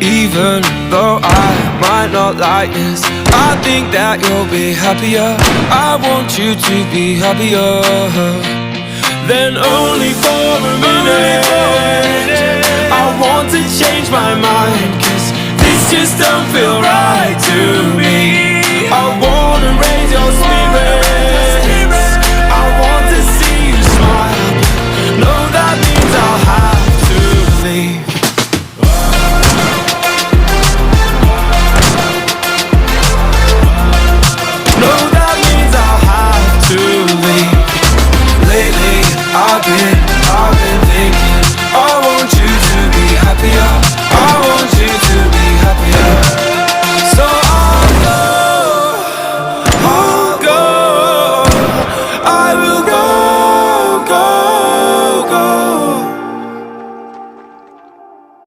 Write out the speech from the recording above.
Even though I might not like this, I think that you'll be happier. I want you to be happier. Then only for a minute I want to change my mind, 'cause this just don't feel right to me.